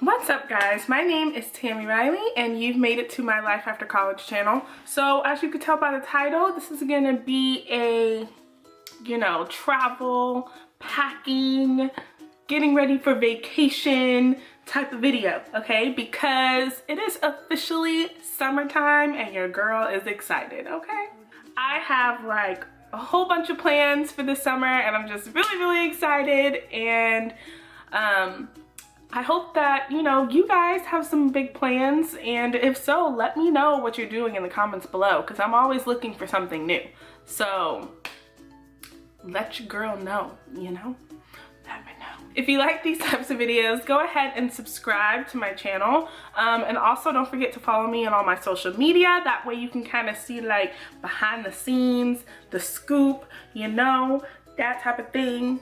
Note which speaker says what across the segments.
Speaker 1: What's up guys, my name is Tammy Riley and you've made it to my Life After College channel. So as you can tell by the title, this is gonna be a, travel, packing, getting ready for vacation type of video, okay? Because it is officially summertime and your girl is excited, okay? I have like a whole bunch of plans for the summer and I'm just really excited, and I hope that, you guys have some big plans, and if so, let me know what you're doing in the comments below because I'm always looking for something new. So let your girl know, Let me know. If you like these types of videos, go ahead and subscribe to my channel. And also don't forget to follow me on all my social media. That way you can kind of see like behind the scenes, the scoop, that type of thing,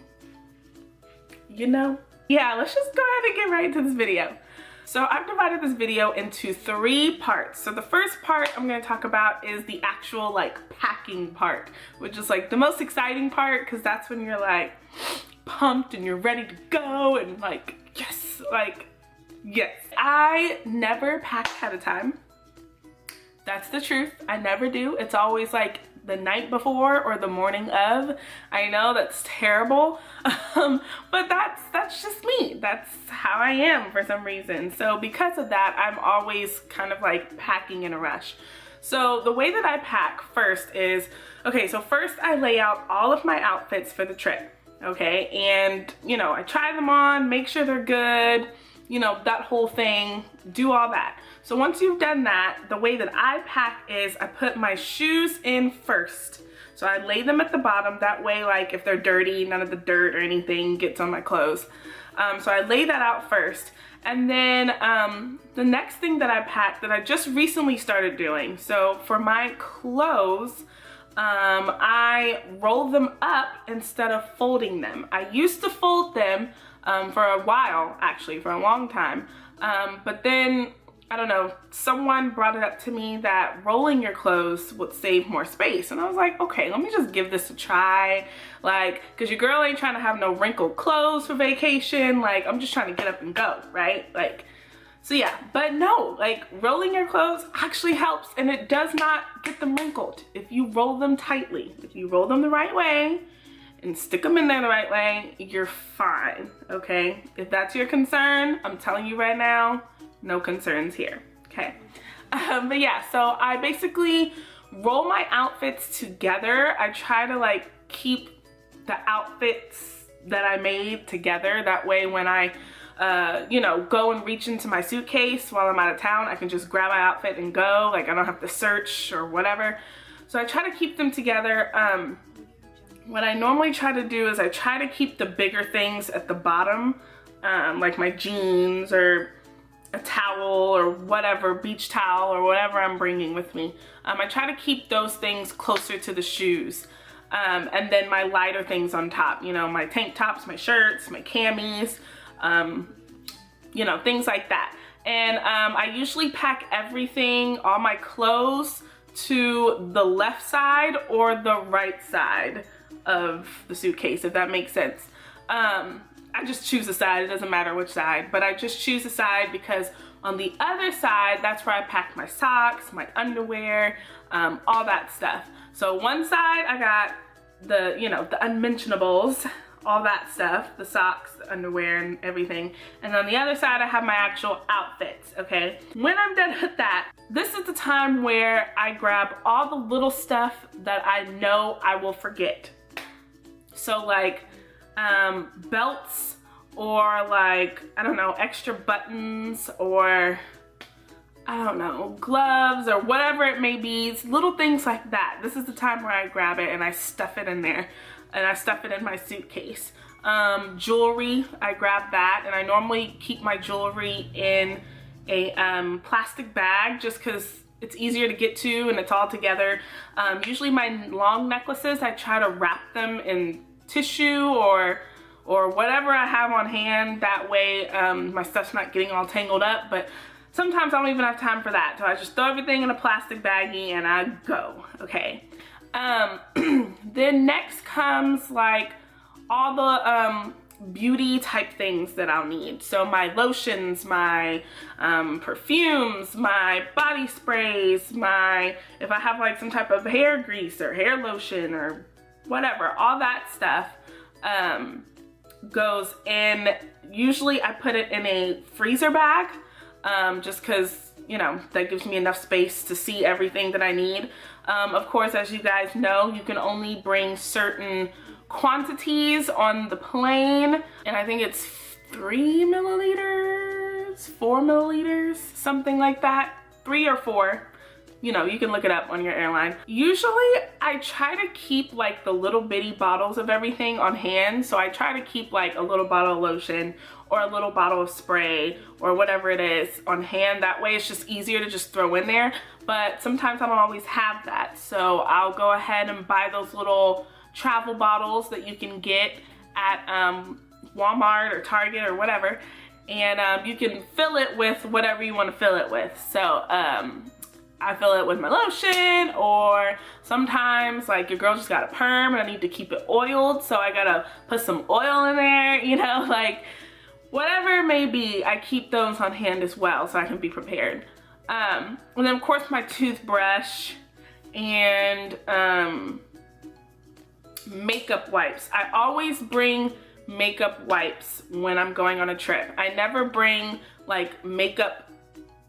Speaker 1: Yeah, let's just go ahead and get right into this video. So I've divided this video into 3 parts. So the first part I'm going to talk about is the actual like packing part, which is like the most exciting part because that's when you're like pumped and you're ready to go and like, yes. I never pack ahead of time. That's the truth. I never do. It's always like the night before or the morning of. I know that's terrible, but that's just me. That's how I am for some reason. So because of that, I'm always kind of like packing in a rush. So the way that I pack first is, okay, so first I lay out all of my outfits for the trip, okay? And, I try them on, make sure they're good, that whole thing, do all that. So once you've done that, the way that I pack is I put my shoes in first. So I lay them at the bottom, that way like if they're dirty, none of the dirt or anything gets on my clothes. So I lay that out first. And then the next thing that I pack that I just recently started doing, so for my clothes, I roll them up instead of folding them. I used to fold them for a while, actually, for a long time. But then, I don't know, someone brought it up to me that rolling your clothes would save more space. And I was like, okay, let me just give this a try. Like, cause your girl ain't trying to have no wrinkled clothes for vacation. Like, I'm just trying to get up and go, right? Like, so yeah, but no, like rolling your clothes actually helps, and it does not get them wrinkled if you roll them tightly. If you roll them the right way and stick them in there the right way, you're fine, okay? If that's your concern, I'm telling you right now, no concerns here, okay? But yeah, so I basically roll my outfits together. I try to like keep the outfits that I made together. That way when I, go and reach into my suitcase while I'm out of town, I can just grab my outfit and go. Like I don't have to search or whatever. So I try to keep them together. What I normally try to do is I try to keep the bigger things at the bottom, like my jeans or a towel or whatever, beach towel or whatever I'm bringing with me. I try to keep those things closer to the shoes. And then my lighter things on top, my tank tops, my shirts, my camis, things like that. And I usually pack everything, all my clothes, to the left side or the right side of the suitcase, if that makes sense. I just choose a side, it doesn't matter which side, but I just choose a side because on the other side, that's where I pack my socks, my underwear, all that stuff. So one side I got the, the unmentionables, all that stuff, the socks, the underwear and everything. And on the other side, I have my actual outfits, okay? When I'm done with that, this is the time where I grab all the little stuff that I know I will forget. So like belts or like, I don't know, extra buttons or I don't know, gloves or whatever it may be. It's little things like that. This is the time where I grab it and I stuff it in there and I stuff it in my suitcase. Jewelry, I grab that, and I normally keep my jewelry in a plastic bag just because it's easier to get to and it's all together. Usually my long necklaces, I try to wrap them in tissue or whatever I have on hand. That way my stuff's not getting all tangled up, but sometimes I don't even have time for that. So I just throw everything in a plastic baggie and I go, okay? Then next comes like all the beauty type things that I'll need. So my lotions, my perfumes, my body sprays, if I have like some type of hair grease or hair lotion or whatever, all that stuff goes in. Usually I put it in a freezer bag, just because, you know, that gives me enough space to see everything that I need. Of course, as you guys know, you can only bring certain quantities on the plane, and I think it's 3 milliliters, 4 milliliters, something like that, 3 or 4. You know, you can look it up on your airline. Usually I try to keep like the little bitty bottles of everything on hand. So I try to keep like a little bottle of lotion or a little bottle of spray or whatever it is on hand. That way it's just easier to just throw in there. But sometimes I don't always have that. So I'll go ahead and buy those little travel bottles that you can get at Walmart or Target or whatever. And you can fill it with whatever you want to fill it with. So I fill it with my lotion, or sometimes like your girl just got a perm and I need to keep it oiled, so I gotta put some oil in there, you know, like whatever it may be, I keep those on hand as well so I can be prepared. And then of course my toothbrush and makeup wipes. I always bring makeup wipes when I'm going on a trip. I never bring like makeup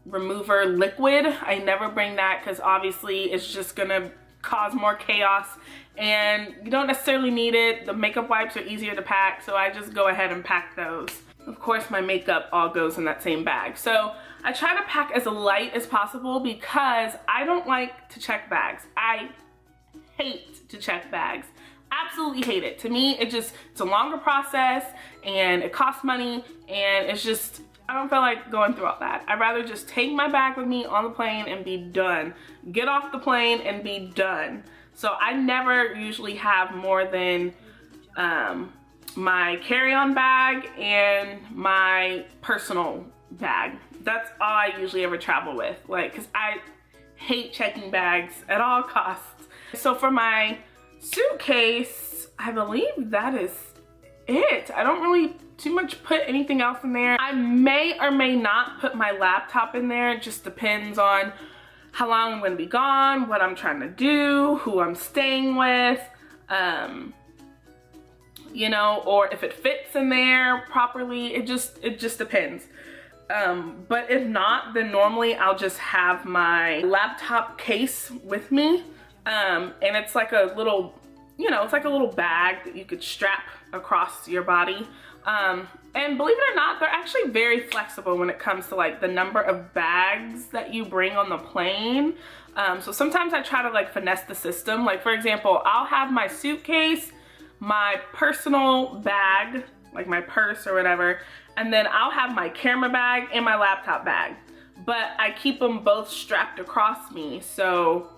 Speaker 1: remover liquid. I never bring that because obviously it's just gonna cause more chaos and you don't necessarily need it. The makeup wipes are easier to pack, so I just go ahead and pack those. Of course my makeup all goes in that same bag. So I try to pack as light as possible because I don't like to check bags. I hate to check bags. Absolutely hate it. To me, it's a longer process and it costs money, and it's just, I don't feel like going through all that. I'd rather just take my bag with me on the plane and be done. Get off the plane and be done. So I never usually have more than my carry-on bag and my personal bag. That's all I usually ever travel with, like, because I hate checking bags at all costs. So for my suitcase, I believe that is it. I don't really too much put anything else in there. I may or may not put my laptop in there. It just depends on how long I'm gonna be gone, what I'm trying to do, who I'm staying with, you know, or if it fits in there properly. It just depends. But if not, then normally I'll just have my laptop case with me. And it's like a little, you know, it's like a little bag that you could strap across your body. And believe it or not, they're actually very flexible when it comes to like the number of bags that you bring on the plane. So sometimes I try to like finesse the system. Like for example, I'll have my suitcase, my personal bag, like my purse or whatever, and then I'll have my camera bag and my laptop bag. But I keep them both strapped across me, so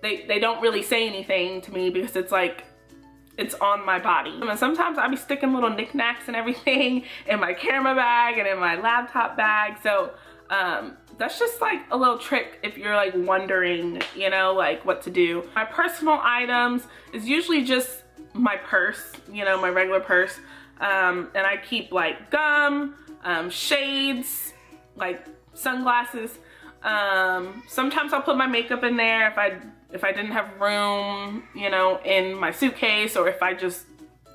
Speaker 1: they don't really say anything to me because it's like, it's on my body. And sometimes I'll be sticking little knickknacks and everything in my camera bag and in my laptop bag. So that's just like a little trick if you're like wondering, you know, like what to do. My personal items is usually just my purse, you know, my regular purse. And I keep like gum, shades, like sunglasses. Sometimes I'll put my makeup in there if I didn't have room, you know, in my suitcase, or if I just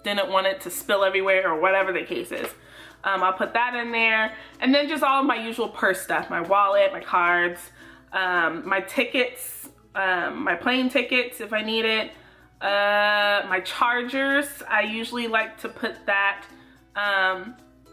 Speaker 1: didn't want it to spill everywhere or whatever the case is. I'll put that in there. And then just all of my usual purse stuff, my wallet, my cards, my tickets, my plane tickets if I need it, my chargers. I usually like to put that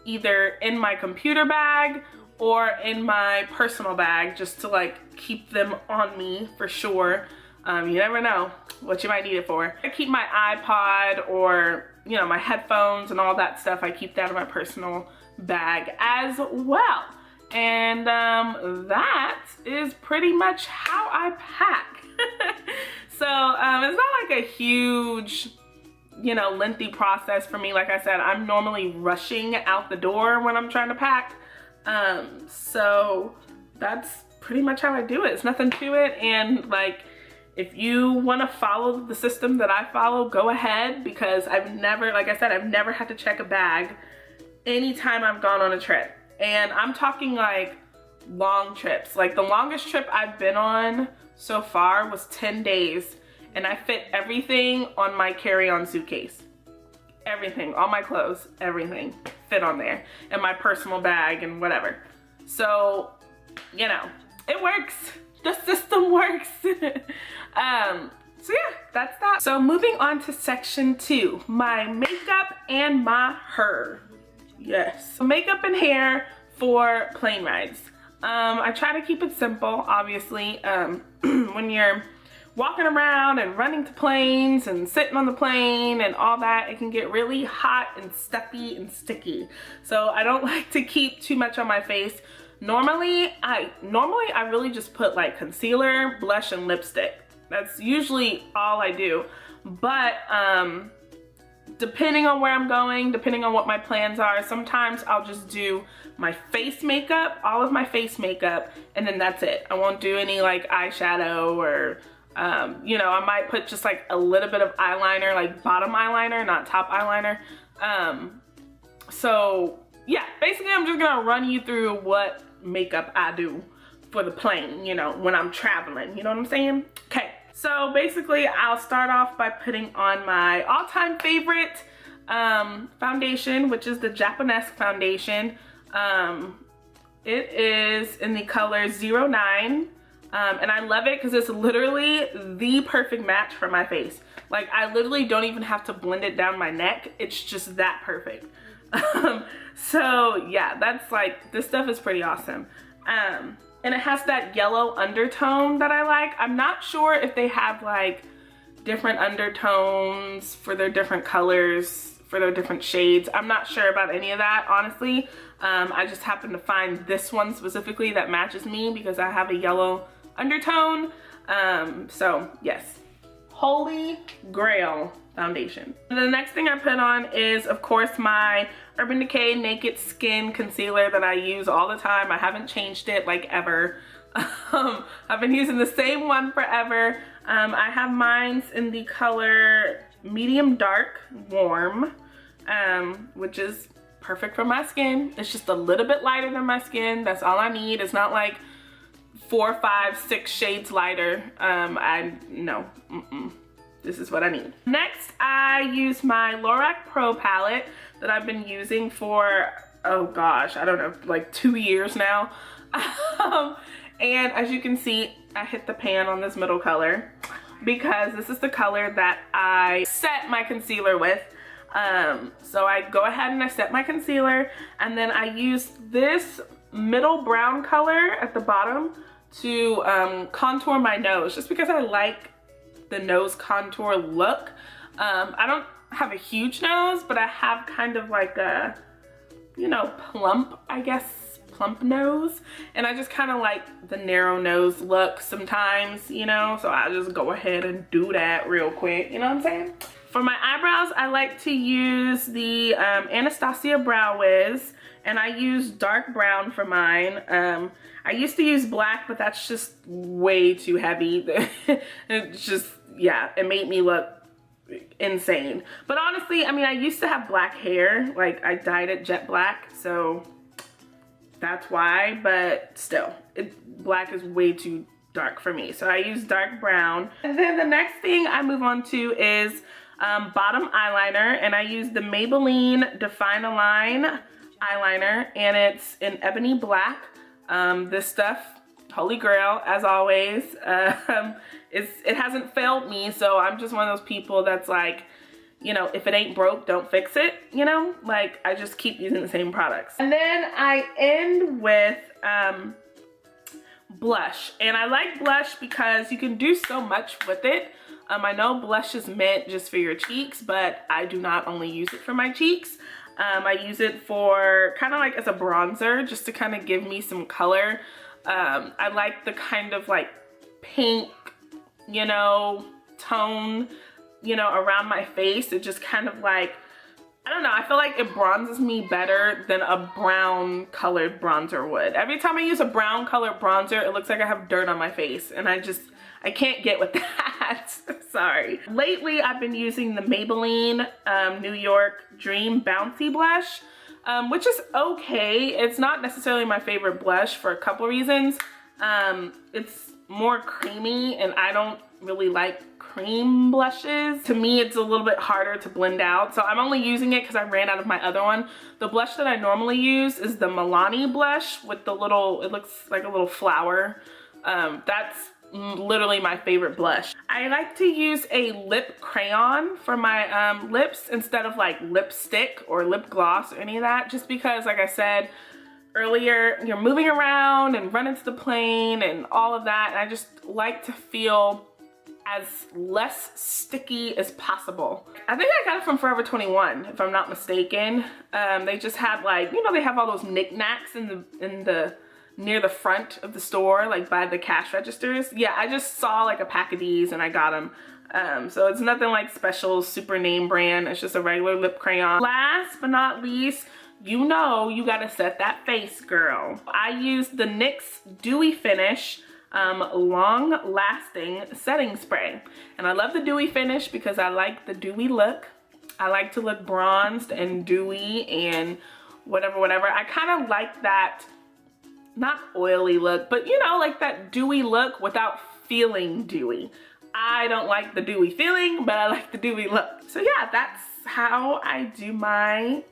Speaker 1: either in my computer bag or in my personal bag, just to like keep them on me for sure. You never know what you might need it for. I keep my iPod or, you know, my headphones and all that stuff. I keep that in my personal bag as well. And that is pretty much how I pack. So it's not like a huge, you know, lengthy process for me. Like I said, I'm normally rushing out the door when I'm trying to pack. So that's pretty much how I do it. It's nothing to it. And like, If you want to follow the system that I follow, go ahead, because I've never, like I said, I've never had to check a bag anytime I've gone on a trip. And I'm talking like long trips. Like the longest trip I've been on so far was 10 days, and I fit everything on my carry-on suitcase. Everything, all my clothes, everything fit on there, and my personal bag and whatever. So, you know, it works. The system works. So yeah, that's that. So moving on to section 2, my makeup and my hair. Yes, so makeup and hair for plane rides. I try to keep it simple, obviously. When you're walking around and running to planes and sitting on the plane and all that, it can get really hot and stuffy and sticky. So I don't like to keep too much on my face. Normally I really just put like concealer, blush, and lipstick. That's usually all I do. But depending on where I'm going, depending on what my plans are, sometimes I'll just do my face makeup, all of my face makeup, and then that's it. I won't do any like eyeshadow or you know, I might put just like a little bit of eyeliner, like bottom eyeliner, not top eyeliner. So yeah, basically I'm just gonna run you through what makeup I do for the plane, you know, when I'm traveling, you know what I'm saying? Okay, so basically I'll start off by putting on my all-time favorite foundation, which is the Japonesque foundation. It is in the color 09. And I love it because it's literally the perfect match for my face. Like I literally don't even have to blend it down my neck. It's just that perfect. So yeah, that's like, this stuff is pretty awesome. And it has that yellow undertone that I like. I'm not sure if they have like different undertones for their different colors, for their different shades. I'm not sure about any of that, honestly. I just happen to find this one specifically that matches me because I have a yellow undertone. So yes, Holy Grail foundation. The next thing I put on is, of course, my Urban Decay Naked Skin Concealer that I use all the time. I haven't changed it like ever. I've been using the same one forever. I have mine in the color medium dark warm, which is perfect for my skin. It's just a little bit lighter than my skin. That's all I need. It's not like 4, 5, 6 shades lighter. No, this is what I need. Next, I use my Lorac Pro palette that I've been using for, oh gosh, I don't know, like 2 years now. And as you can see, I hit the pan on this middle color because this is the color that I set my concealer with. So I go ahead and I set my concealer, and then I use this middle brown color at the bottom to contour my nose, just because I like the nose contour look. I don't have a huge nose, but I have kind of like a, you know, plump, I guess, plump nose. And I just kind of like the narrow nose look sometimes, you know, so I just go ahead and do that real quick, you know what I'm saying? For my eyebrows, I like to use the Anastasia Brow Wiz, and I use dark brown for mine. I used to use black, but that's just way too heavy. It's just, yeah, it made me look insane. But honestly, I mean, I used to have black hair. Like, I dyed it jet black, so that's why. But still, black is way too dark for me. So I use dark brown. And then the next thing I move on to is bottom eyeliner, and I use the Maybelline Define a Line eyeliner, and it's in ebony black. This stuff, Holy Grail, as always. It hasn't failed me, so I'm just one of those people that's like, you know, if it ain't broke, don't fix it, you know? Like, I just keep using the same products. And then I end with blush, and I like blush because you can do so much with it. I know blush is meant just for your cheeks, but I do not only use it for my cheeks. I use it for kind of like as a bronzer, just to kind of give me some color. I like the kind of like pink, you know, tone, you know, around my face. It just kind of like I don't know, I feel like it bronzes me better than a brown colored bronzer would. Every time I use a brown colored bronzer, it looks like I have dirt on my face, and I can't get with that. Sorry. Lately, I've been using the Maybelline New York Dream Bouncy Blush, which is okay. It's not necessarily my favorite blush for a couple reasons. It's more creamy, and I don't really like cream blushes. To me, it's a little bit harder to blend out, so I'm only using it because I ran out of my other one. The blush that I normally use is the Milani blush with the little, it looks like a little flower. That's literally my favorite blush. I like to use a lip crayon for my lips instead of like lipstick or lip gloss or any of that, just because, like I said earlier, you're moving around and running to the plane and all of that, and I just like to feel as less sticky as possible. I think I got it from Forever 21, if I'm not mistaken. They just had, like, you know, they have all those knickknacks in the near the front of the store, like by the cash registers. Yeah, I just saw like a pack of these and I got them. So it's nothing like special, super name brand. It's just a regular lip crayon. Last but not least, you know you gotta set that face, girl. I used the NYX Dewy Finish long lasting setting spray, and I love the dewy finish because I like the dewy look. I like to look bronzed and dewy and whatever. I kind of like that, not oily look, but you know, like that dewy look without feeling dewy. I don't like the dewy feeling, but I like the dewy look. So yeah, that's how I do my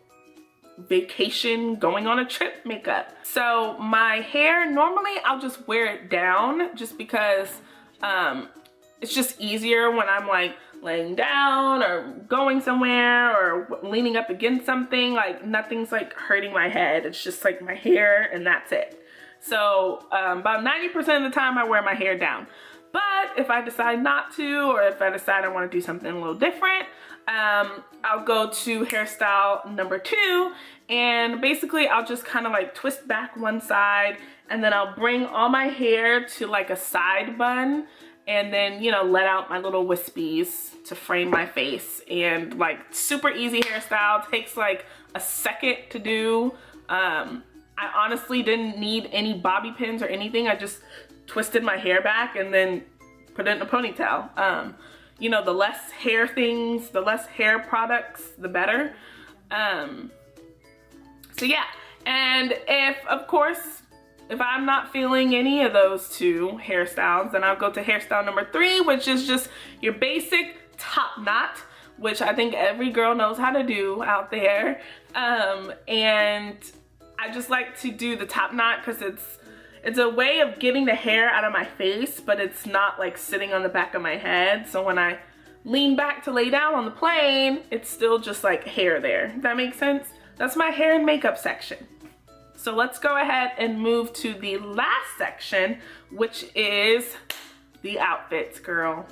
Speaker 1: vacation going on a trip makeup. So my hair, normally I'll just wear it down just because it's just easier when I'm like laying down or going somewhere or leaning up against something. Like nothing's like hurting my head. It's just like my hair and that's it. So about 90% of the time I wear my hair down. But if I decide not to, or if I decide I want to do something a little different, I'll go to hairstyle number 2, and basically I'll just kind of like twist back one side, and then I'll bring all my hair to like a side bun, and then, you know, let out my little wispies to frame my face. And like super easy hairstyle, takes like a second to do. I honestly didn't need any bobby pins or anything. I just twisted my hair back and then put it in a ponytail. You know, the less hair things, the less hair products, the better. So yeah, and of course, if I'm not feeling any of those two hairstyles, then I'll go to hairstyle number 3, which is just your basic top knot, which I think every girl knows how to do out there. And I just like to do the top knot because it's a way of getting the hair out of my face, but it's not like sitting on the back of my head. So when I lean back to lay down on the plane, it's still just like hair there. Does that make sense? That's my hair and makeup section. So let's go ahead and move to the last section, which is the outfits, girl.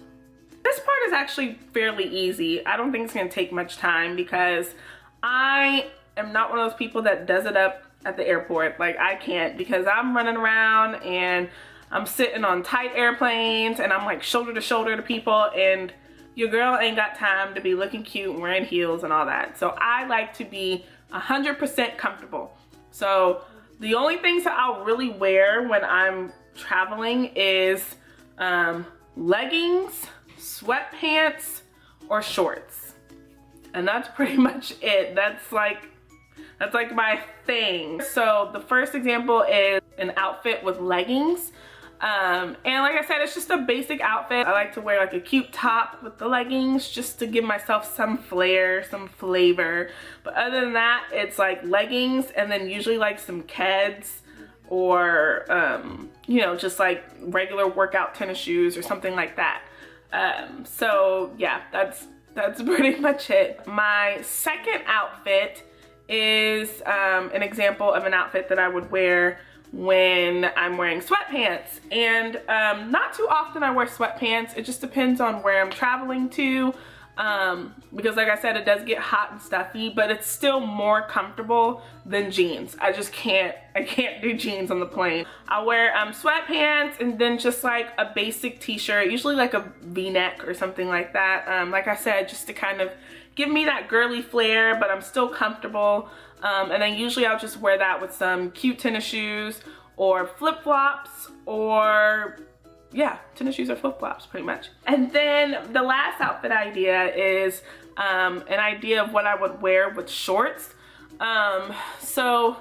Speaker 1: This part is actually fairly easy. I don't think it's gonna take much time because I am not one of those people that does it up at the airport. Like, I can't, because I'm running around and I'm sitting on tight airplanes and I'm like shoulder to shoulder to people, and your girl ain't got time to be looking cute and wearing heels and all that. So I like to be 100% comfortable. So the only things that I'll really wear when I'm traveling is leggings, sweatpants, or shorts. And that's pretty much it. That's like my thing. So the first example is an outfit with leggings. And like I said, it's just a basic outfit. I like to wear like a cute top with the leggings just to give myself some flair, some flavor. But other than that, it's like leggings and then usually like some Keds or, you know, just like regular workout tennis shoes or something like that. So yeah, that's pretty much it. My second outfit is an example of an outfit that I would wear when I'm wearing sweatpants. And not too often I wear sweatpants. It just depends on where I'm traveling to, because like I said, it does get hot and stuffy, but it's still more comfortable than jeans. I can't do jeans on the plane. I'll wear sweatpants and then just like a basic t-shirt, usually like a v-neck or something like that. Like I said, just to kind of give me that girly flair, but I'm still comfortable. And then usually I'll just wear that with some cute tennis shoes or flip-flops, or yeah, tennis shoes or flip-flops pretty much. And then the last outfit idea is an idea of what I would wear with shorts. So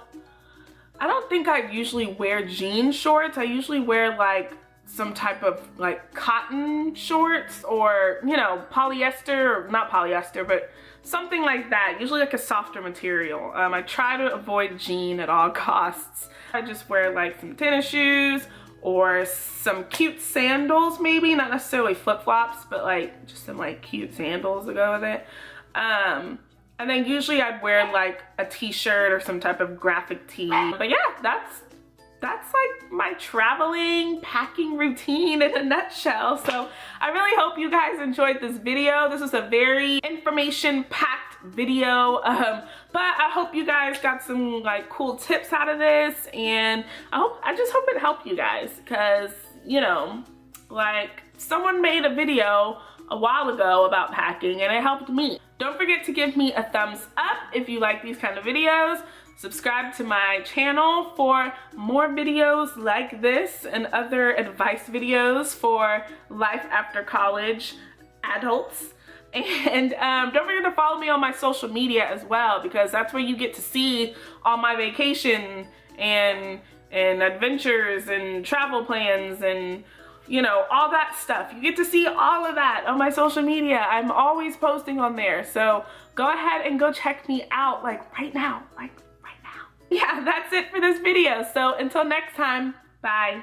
Speaker 1: I don't think I usually wear jean shorts. I usually wear like some type of like cotton shorts, or, you know, polyester, or not polyester, but something like that, usually like a softer material. I try to avoid jean at all costs. I just wear like some tennis shoes or some cute sandals, maybe not necessarily flip-flops, but like just some like cute sandals to go with it. And then usually I'd wear like a t-shirt or some type of graphic tee. But yeah, that's like my traveling, packing routine in a nutshell. So I really hope you guys enjoyed this video. This was a very information-packed video, but I hope you guys got some like cool tips out of this, and I just hope it helped you guys, because, you know, like, someone made a video a while ago about packing and it helped me. Don't forget to give me a thumbs up if you like these kind of videos. Subscribe to my channel for more videos like this and other advice videos for life after college adults. And don't forget to follow me on my social media as well, because that's where you get to see all my vacation and adventures and travel plans and, you know, all that stuff. You get to see all of that on my social media. I'm always posting on there. So go ahead and go check me out, like right now, like right now. Yeah, that's it for this video. So until next time, bye.